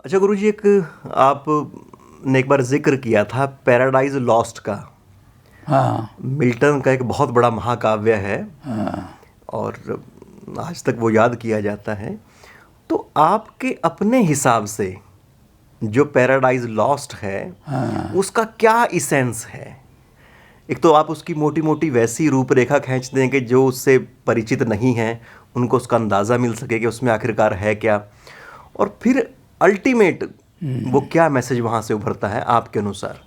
अच्छा गुरुजी, एक आपने एक बार ज़िक्र किया था पैराडाइज़ लॉस्ट का। हाँ मिल्टन का एक बहुत बड़ा महाकाव्य है हाँ और आज तक वो याद किया जाता है। तो आपके अपने हिसाब से जो पैराडाइज़ लॉस्ट है, हाँ। उसका क्या इसेंस है? एक तो आप उसकी मोटी-मोटी वैसी रूपरेखा खींच दें कि जो उससे परिचित नहीं हैं, उनको उसका अंदाज़ा मिल सके कि उसमें आखिरकार है क्या? और फिर अल्टीमेट वो क्या मैसेज वहाँ से उभरता है आपके अनुसार?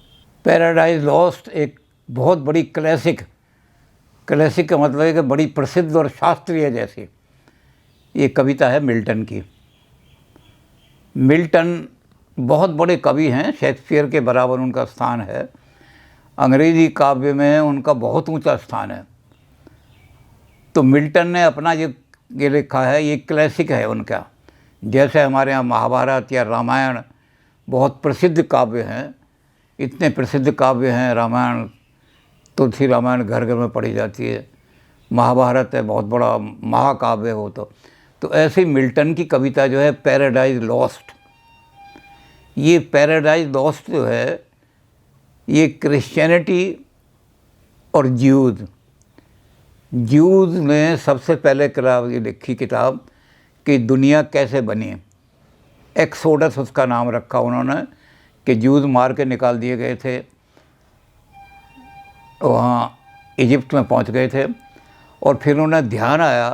पैराडाइज लॉस्ट एक बहुत बड़ी क्लासिक का मतलब है कि बड़ी प्रसिद्ध और शास्त्रीय जैसी ये कविता है मिल्टन की। मिल्टन बहुत बड़े कवि हैं, शेक्सपियर के बराबर उनका स्थान है। अंग्रेजी काव्य में उनका बहुत ऊंचा स्थान है। तो मिल्टन ने अपना ये लिखा है, ये क्लासिक है उनका। जैसे हमारे यहाँ महाभारत या रामायण बहुत प्रसिद्ध काव्य हैं, इतने प्रसिद्ध काव्य हैं। रामायण, तुलसी रामायण घर घर में पढ़ी जाती है। महाभारत है बहुत बड़ा महाकाव्य हो। तो ऐसे ही मिल्टन की कविता जो है पैराडाइज लॉस्ट, ये पैराडाइज लॉस्ट जो है ये क्रिश्चियनिटी और ज्यूज़ ने सबसे पहले ये लिखी किताब कि दुनिया कैसे बनी। एक्सोडस उसका नाम रखा उन्होंने कि ज्यूज़ मार के निकाल दिए गए थे, वहाँ इजिप्ट में पहुँच गए थे और फिर उन्हें ध्यान आया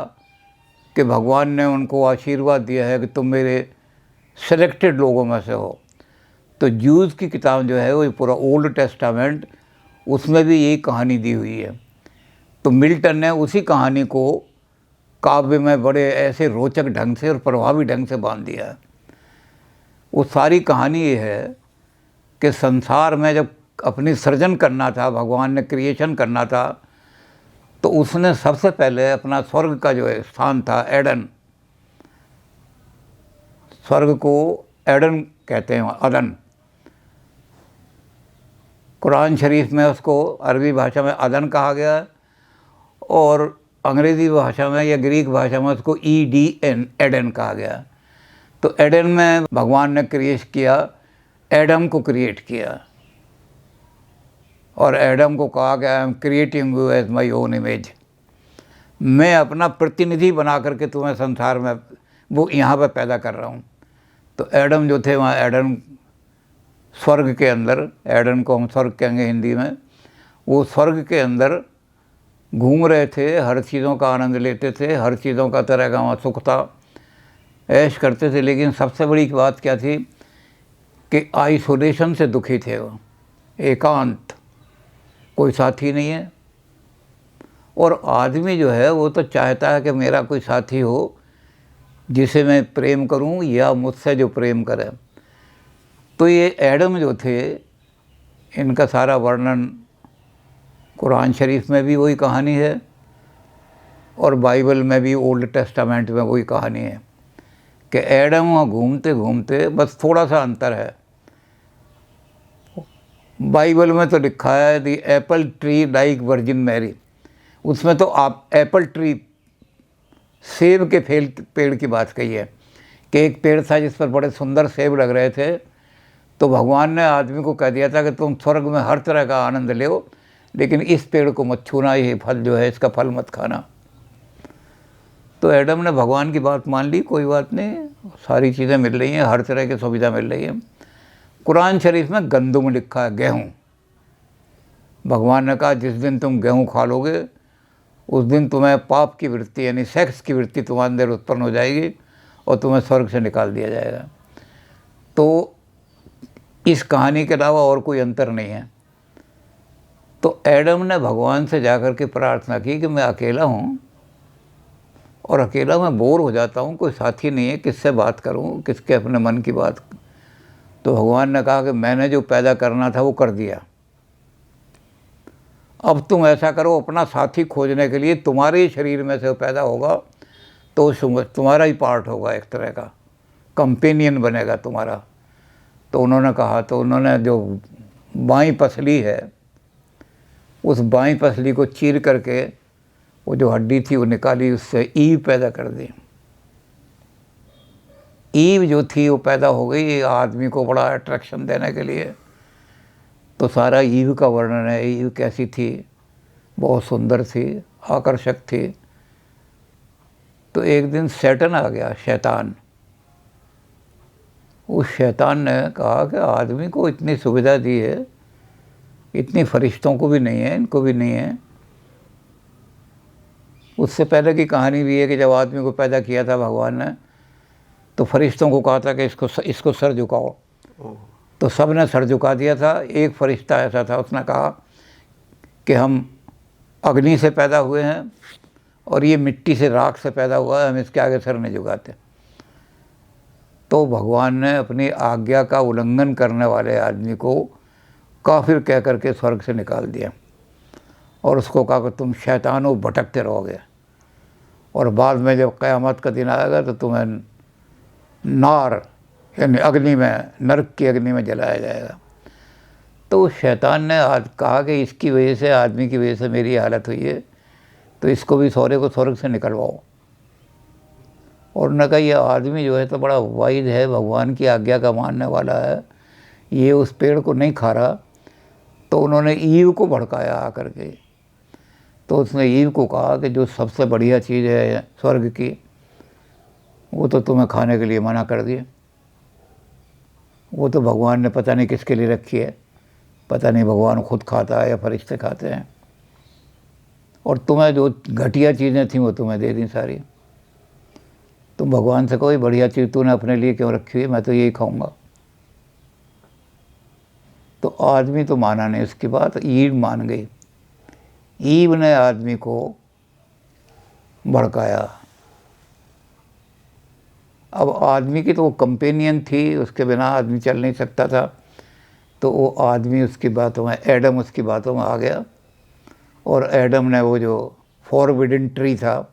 कि भगवान ने उनको आशीर्वाद दिया है कि तुम मेरे सेलेक्टेड लोगों में से हो। तो ज्यूज़ की किताब जो है वो पूरा ओल्ड टेस्टामेंट, उसमें भी यही कहानी दी हुई है। तो मिल्टन ने उसी कहानी को काव्य में बड़े ऐसे रोचक ढंग से और प्रभावी ढंग से बांध दिया है। वो सारी कहानी ये है कि संसार में जब अपनी सृजन करना था, भगवान ने क्रिएशन करना था, तो उसने सबसे पहले अपना स्वर्ग का जो है स्थान था एडन, स्वर्ग को एडन कहते हैं, अदन। कुरान शरीफ में उसको अरबी भाषा में अदन कहा गया है और अंग्रेज़ी भाषा में या ग्रीक भाषा में उसको EDN एडन कहा गया। तो एडन में भगवान ने क्रिएट किया, एडम को क्रिएट किया और एडम को कहा गया I am creating you as my own image. मैं अपना प्रतिनिधि बना करके तुम्हें संसार में वो यहाँ पर पैदा कर रहा हूँ। तो एडम जो थे वहाँ एडन स्वर्ग के अंदर, एडन को हम स्वर्ग कहेंगे हिंदी में, वो स्वर्ग के अंदर घूम रहे थे, हर चीज़ों का आनंद लेते थे, हर चीज़ों का तरह का वहाँ सुख था, ऐश करते थे। लेकिन सबसे बड़ी बात क्या थी कि आइसोलेशन से दुखी थे वो, एकांत, कोई साथी नहीं है। और आदमी जो है वो तो चाहता है कि मेरा कोई साथी हो जिसे मैं प्रेम करूं या मुझसे जो प्रेम करे। तो ये एडम जो थे, इनका सारा वर्णन कुरान शरीफ में भी वही कहानी है और बाइबल में भी, ओल्ड टेस्टामेंट में वही कहानी है कि एडम वहाँ घूमते घूमते, बस थोड़ा सा अंतर है। बाइबल में तो लिखा है the apple tree like virgin Mary, उसमें तो आप एप्पल ट्री, सेब के पेड़ की बात कही है कि एक पेड़ था जिस पर बड़े सुंदर सेब लग रहे थे। तो भगवान ने आदमी को कह दिया था कि तुम स्वर्ग में हर तरह का आनंद लो, लेकिन इस पेड़ को मत छूना, ये फल जो है इसका फल मत खाना। तो एडम ने भगवान की बात मान ली, कोई बात नहीं, सारी चीज़ें मिल रही हैं, हर तरह की सुविधा मिल रही है। कुरान शरीफ में गंदुम लिखा है, गेहूँ। भगवान ने कहा जिस दिन तुम गेहूँ खा लोगे उस दिन तुम्हें पाप की वृत्ति यानी सेक्स की वृत्ति तुम्हारे अंदर उत्पन्न हो जाएगी और तुम्हें स्वर्ग से निकाल दिया जाएगा। तो इस कहानी के अलावा और कोई अंतर नहीं है। तो एडम ने भगवान से जाकर के प्रार्थना की कि मैं अकेला हूँ और अकेला मैं बोर हो जाता हूँ, कोई साथी नहीं है, किससे बात करूँ, किसके अपने मन की बात। तो भगवान ने कहा कि मैंने जो पैदा करना था वो कर दिया, अब तुम ऐसा करो, अपना साथी खोजने के लिए तुम्हारे ही शरीर में से वो पैदा होगा तो तुम्हारा ही पार्ट होगा, एक तरह का कंपेनियन बनेगा तुम्हारा। तो उन्होंने कहा, तो उन्होंने जो बाईं पसली है उस बाईं पसली को चीर करके वो जो हड्डी थी वो निकाली, उससे ईव पैदा कर दी। ईव जो थी वो पैदा हो गई आदमी को बड़ा अट्रैक्शन देने के लिए। तो सारा ईव का वर्णन है। ईव कैसी थी, बहुत सुंदर थी, आकर्षक थी। तो एक दिन सैटन आ गया, शैतान। उस शैतान ने कहा कि आदमी को इतनी सुविधा दी है, इतनी फरिश्तों को भी नहीं है, इनको भी नहीं है। उससे पहले की कहानी भी है कि जब आदमी को पैदा किया था भगवान ने, तो फरिश्तों को कहा था कि इसको सर झुकाओ। तो सब ने सर झुका दिया था। एक फरिश्ता ऐसा था, उसने कहा कि हम अग्नि से पैदा हुए हैं और ये मिट्टी से, राख से पैदा हुआ है, हम इसके आगे सर नहीं झुकाते। तो भगवान ने अपनी आज्ञा का उल्लंघन करने वाले आदमी को काफिर कह करके स्वर्ग से निकाल दिया और उसको कहा कि तुम शैतान हो, भटकते रहोगे, और बाद में जब क़यामत का दिन आएगा तो तुम्हें नार यानी अग्नि में, नरक की अग्नि में जलाया जाएगा। तो उस शैतान ने आज कहा कि इसकी वजह से, आदमी की वजह से मेरी हालत हुई है, तो इसको भी सौरे को स्वर्ग से निकलवाओ। और उन्होंने कहा ये आदमी जो है तो बड़ा वाइज है, भगवान की आज्ञा का मानने वाला है, ये उस पेड़ को नहीं खा रहा। तो उन्होंने ईव को भड़काया आकर के। तो उसने ईव को कहा कि जो सबसे बढ़िया चीज़ है स्वर्ग की, वो तो तुम्हें खाने के लिए मना कर दिया। वो तो भगवान ने पता नहीं किसके लिए रखी है, पता नहीं भगवान खुद खाता है या फरिश्ते खाते हैं। और तुम्हें जो घटिया चीज़ें थीं वो तुम्हें दे दी सारी। तुम भगवान से कोई बढ़िया चीज़ तूने अपने लिए क्यों रखी हुई, मैं तो यही खाऊंगा। तो आदमी तो माना नहीं उसकी बात, ईव मान गई। ईव ने आदमी को भड़काया। अब आदमी की तो वो कंपेनियन थी, उसके बिना आदमी चल नहीं सकता था। तो वो आदमी उसकी बातों में, एडम उसकी बातों में आ गया, और एडम ने वो जो फॉरबिडन ट्री था,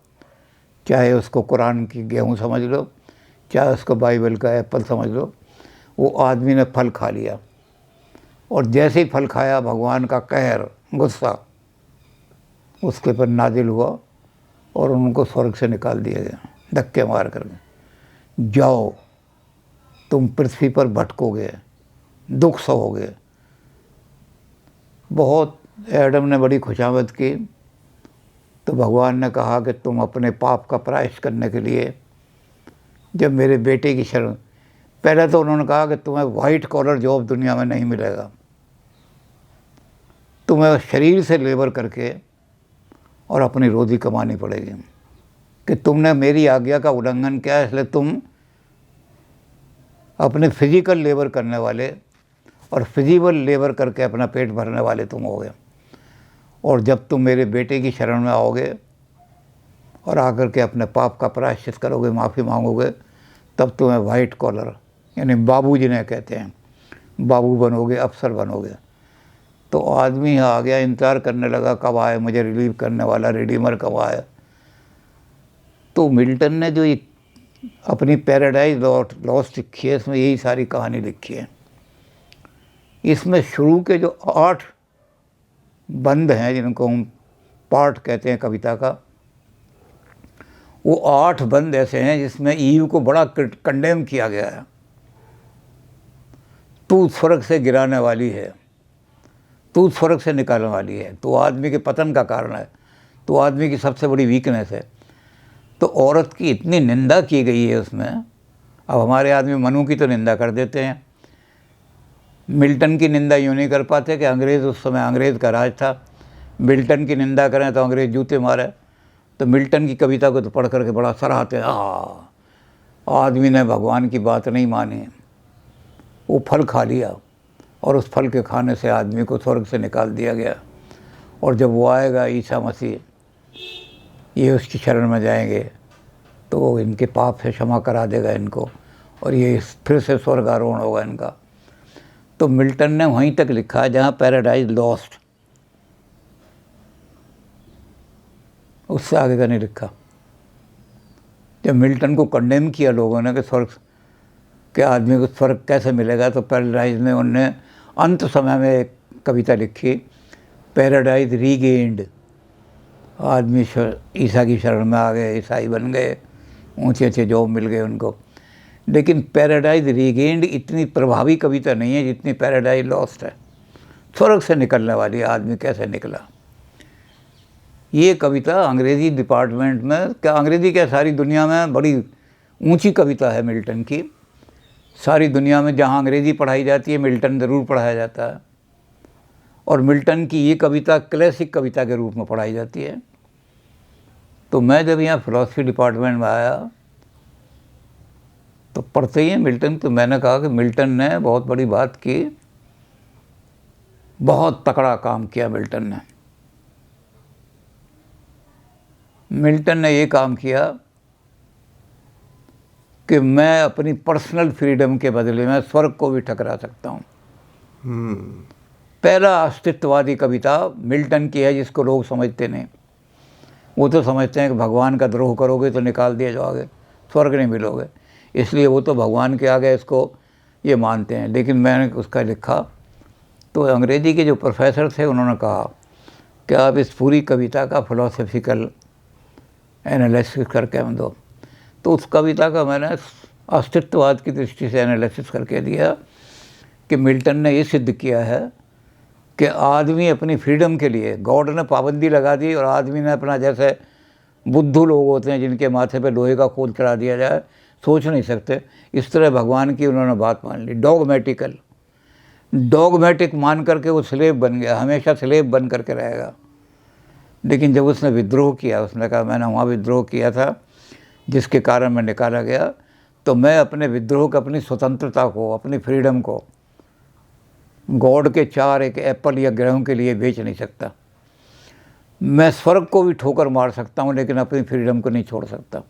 चाहे उसको कुरान की गेहूँ समझ लो, चाहे उसको बाइबल का एप्पल समझ लो, वो आदमी ने फल खा लिया। और जैसे ही फल खाया, भगवान का कहर, गुस्सा उसके पर नाजिल हुआ और उनको स्वर्ग से निकाल दिया गया धक्के मार कर। जाओ, तुम पृथ्वी पर भटकोगे, दुख सहोगे। बहुत एडम ने बड़ी खुशामद की। तो भगवान ने कहा कि तुम अपने पाप का प्रायश्चित करने के लिए जब मेरे बेटे की शरण, पहले तो उन्होंने कहा कि तुम्हें वाइट कॉलर जॉब दुनिया में नहीं मिलेगा, तुम्हें शरीर से लेबर करके और अपनी रोज़ी कमानी पड़ेगी, कि तुमने मेरी आज्ञा का उल्लंघन किया, इसलिए तुम अपने फिजिकल लेबर करने वाले और फिजिकल लेबर करके अपना पेट भरने वाले तुम होगे। और जब तुम मेरे बेटे की शरण में आओगे और आकर के अपने पाप का प्रायश्चित करोगे, माफ़ी मांगोगे, तब तुम्हें वाइट कॉलर यानी बाबू जिन्हें कहते हैं, बाबू बनोगे, अफसर बनोगे। तो आदमी यहाँ आ गया, इंतज़ार करने लगा कब आए मुझे रिलीव करने वाला, रिडीमर कब आए। तो मिल्टन ने जो एक अपनी पैराडाइज लॉस्ट लिखी है, इसमें यही सारी कहानी लिखी है। इसमें शुरू के जो 8 बंद हैं, जिनको हम पार्ट कहते हैं कविता का, वो 8 बंद ऐसे हैं जिसमें ईव को बड़ा कंडेम किया गया है। तू स्वर्ग से गिराने वाली है, तू स्वर्ग से निकालने वाली है, तो आदमी के पतन का कारण है, तो आदमी की सबसे बड़ी वीकनेस है। तो औरत की इतनी निंदा की गई है उसमें। अब हमारे आदमी मनु की तो निंदा कर देते हैं, मिल्टन की निंदा यूँ नहीं कर पाते कि अंग्रेज़, उस समय अंग्रेज़ का राज था, मिल्टन की निंदा करें तो अंग्रेज़ जूते मारे। तो मिल्टन की कविता को तो पढ़ करके बड़ा सराहते हैं, आदमी ने भगवान की बात नहीं मानी, वो फल खा लिया और उस फल के खाने से आदमी को स्वर्ग से निकाल दिया गया। और जब वो आएगा ईसा मसीह, ये उसकी शरण में जाएंगे तो वो इनके पाप से क्षमा करा देगा इनको, और ये फिर से स्वर्गारोहण होगा इनका। तो मिल्टन ने वहीं तक लिखा है जहाँ पैराडाइज लॉस्ट, उससे आगे का नहीं लिखा। जब मिल्टन को कंडेम किया लोगों ने कि स्वर्ग के आदमी को स्वर्ग कैसे मिलेगा, तो पैराडाइज में उनने अंत समय में एक कविता लिखी, पैराडाइज रीगेन्ड। आदमी ईसा की शरण में आ गए, ईसाई बन गए, ऊंचे ऊंचे जॉब मिल गए उनको, लेकिन पैराडाइज रीगेन्ड इतनी प्रभावी कविता नहीं है जितनी पैराडाइज लॉस्ट है। स्वर्ग से निकलने वाली आदमी कैसे निकला, ये कविता अंग्रेज़ी डिपार्टमेंट में, क्या अंग्रेज़ी क्या सारी दुनिया में बड़ी ऊंची कविता है मिल्टन की। सारी दुनिया में जहाँ अंग्रेज़ी पढ़ाई जाती है मिल्टन ज़रूर पढ़ाया जाता है, और मिल्टन की ये कविता क्लासिक कविता के रूप में पढ़ाई जाती है। तो मैं जब यहाँ फ़िलासफ़ी डिपार्टमेंट में आया तो पढ़ते ही हैं मिल्टन, तो मैंने कहा कि मिल्टन ने बहुत बड़ी बात की, बहुत तकड़ा काम किया मिल्टन ने। मिल्टन ने ये काम किया कि मैं अपनी पर्सनल फ्रीडम के बदले में स्वर्ग को भी ठकरा सकता हूँ। पहला अस्तित्ववादी कविता मिल्टन की है जिसको लोग समझते नहीं। वो तो समझते हैं कि भगवान का द्रोह करोगे तो निकाल दिया जाओगे, स्वर्ग नहीं मिलोगे, इसलिए वो तो भगवान के आगे इसको ये मानते हैं। लेकिन मैंने उसका लिखा तो अंग्रेज़ी के जो प्रोफेसर थे उन्होंने कहा कि आप इस पूरी कविता का फिलोसफिकल एनालिसिस करके हम दो। तो उस कविता का मैंने अस्तित्ववाद की दृष्टि से एनालिसिस करके दिया कि मिल्टन ने ये सिद्ध किया है कि आदमी अपनी फ्रीडम के लिए, गॉड ने पाबंदी लगा दी और आदमी ने अपना, जैसे बुद्धू लोग होते हैं जिनके माथे पे लोहे का खोल चढ़ा दिया जाए, सोच नहीं सकते, इस तरह भगवान की उन्होंने बात मान ली। डॉगमेटिक मान करके वो स्लेव बन गया, हमेशा स्लेव बन करके रहेगा। लेकिन जब उसने विद्रोह किया, उसने कहा मैंने वहाँ विद्रोह किया था जिसके कारण मैं निकाला गया, तो मैं अपने विद्रोह को, अपनी स्वतंत्रता को, अपनी फ्रीडम को गॉड के 4 एक एप्पल या ग्रहों के लिए बेच नहीं सकता। मैं स्वर्ग को भी ठोकर मार सकता हूँ लेकिन अपनी फ्रीडम को नहीं छोड़ सकता।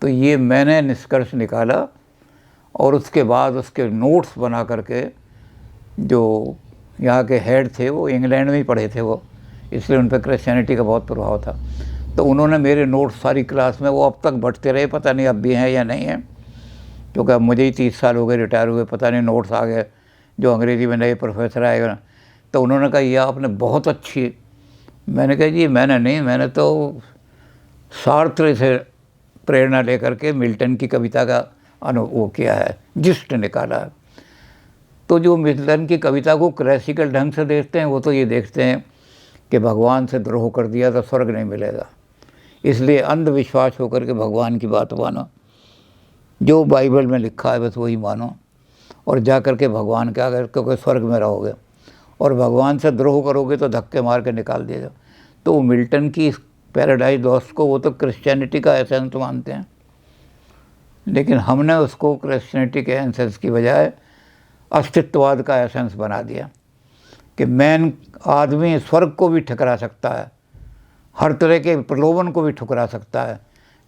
तो ये मैंने निष्कर्ष निकाला और उसके बाद उसके नोट्स बना करके, जो यहाँ के हेड थे वो इंग्लैंड में ही पढ़े थे वो, इसलिए उन पर क्रिश्चियनिटी का बहुत प्रभाव था। तो उन्होंने मेरे नोट्स सारी क्लास में, वो अब तक बंटते रहे, पता नहीं अब भी हैं या नहीं हैं, क्योंकि अब मुझे ही 30 साल हो गए रिटायर हुए, पता नहीं नोट्स आ गए जो अंग्रेज़ी में नए प्रोफेसर आएगा। तो उन्होंने कहा यह आपने बहुत अच्छी, मैंने कहा जी मैंने नहीं, मैंने तो सार्त्र से प्रेरणा लेकर के मिल्टन की कविता का वो किया है, जिस्ट निकाला है। तो जो मिल्टन की कविता को क्लासिकल ढंग से देखते हैं वो तो ये देखते हैं कि भगवान से द्रोह कर दिया तो स्वर्ग नहीं मिलेगा, इसलिए अंधविश्वास होकर के भगवान की बात मानो, जो बाइबल में लिखा है बस वही मानो, और जा कर के भगवान के आगे, क्योंकि स्वर्ग में रहोगे, और भगवान से द्रोह करोगे तो धक्के मार के निकाल दिया जाओ। तो वो मिल्टन की पैराडाइज लॉस्ट को वो तो क्रिश्चियनिटी का एसेंस मानते हैं, लेकिन हमने उसको क्रिश्चियनिटी के एसेंस की बजाय अस्तित्ववाद का एसेंस बना दिया कि मैन आदमी स्वर्ग को भी ठुकरा सकता है, हर तरह के प्रलोभन को भी ठुकरा सकता है,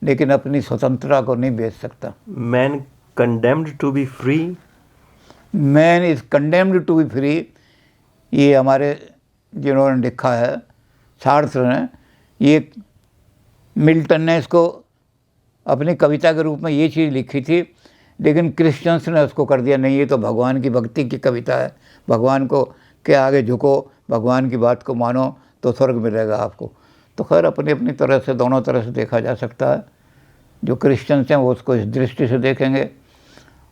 लेकिन अपनी स्वतंत्रता को नहीं बेच सकता। Man condemned to be free, man is condemned to be free, ये हमारे जिन्होंने लिखा है सार्त्र ने, ये मिल्टन ने इसको अपनी कविता के रूप में ये चीज़ लिखी थी, लेकिन क्रिश्चियंस ने उसको कर दिया नहीं, ये तो भगवान की भक्ति की कविता है, भगवान को के आगे झुको, भगवान की बात को मानो तो स्वर्ग मिलेगा आपको। तो खैर अपनी अपनी तरह से, दोनों तरह से देखा जा सकता है। जो क्रिश्चियंस हैं वो उसको इस दृष्टि से देखेंगे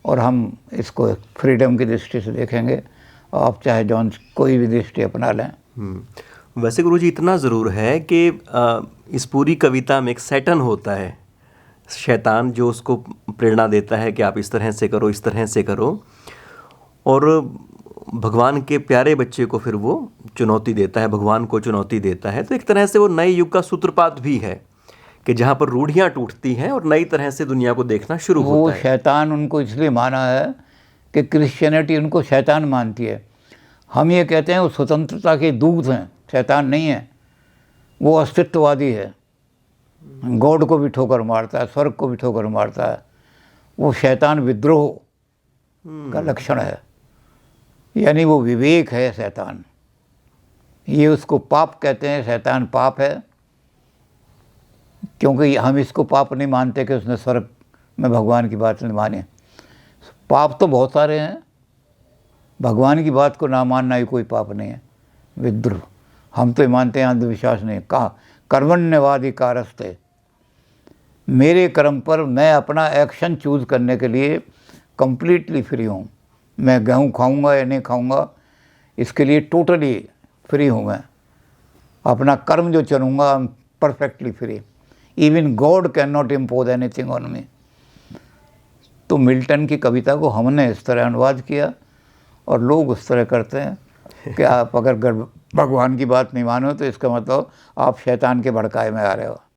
और हम इसको फ्रीडम की दृष्टि से देखेंगे। आप चाहे जौन कोई भी दृष्टि अपना लें। वैसे गुरुजी इतना ज़रूर है कि इस पूरी कविता में एक सैटन होता है, शैतान, जो उसको प्रेरणा देता है कि आप इस तरह से करो, इस तरह से करो, और भगवान के प्यारे बच्चे को फिर वो चुनौती देता है, भगवान को चुनौती देता है। तो एक तरह से वो नए युग का सूत्रपात भी है कि जहाँ पर रूढ़ियाँ टूटती हैं और नई तरह से दुनिया को देखना शुरू होता है। वो शैतान उनको इसलिए माना है कि क्रिश्चियनिटी उनको शैतान मानती है। हम ये कहते हैं वो स्वतंत्रता के दूत हैं, शैतान नहीं है, वो अस्तित्ववादी है, गॉड को भी ठोकर मारता है, स्वर्ग को भी ठोकर मारता है। वो शैतान विद्रोह का लक्षण है, यानी वो विवेक है शैतान। ये उसको पाप कहते हैं, शैतान पाप है, क्योंकि हम इसको पाप नहीं मानते कि उसने स्वर्ग में भगवान की बात नहीं मानी। पाप तो बहुत सारे हैं, भगवान की बात को ना मानना ही कोई पाप नहीं है। विद्रोह हम तो मानते हैं, अंधविश्वास नहीं। कहा कर्मण्यवादी कारस्ते, मेरे कर्म पर मैं अपना एक्शन चूज़ करने के लिए कंप्लीटली फ्री हूँ। मैं गेहूँ खाऊंगा या नहीं खाऊंगा, इसके लिए टोटली फ्री हूँ मैं। अपना कर्म जो चुनूंगा, I am perfectly free. Even God can not impose anything on me. तो मिल्टन की कविता को हमने इस तरह अनुवाद किया, और लोग उस तरह करते हैं कि आप अगर भगवान की बात नहीं मानो तो इसका मतलब आप शैतान के भड़काए में आ रहे हो।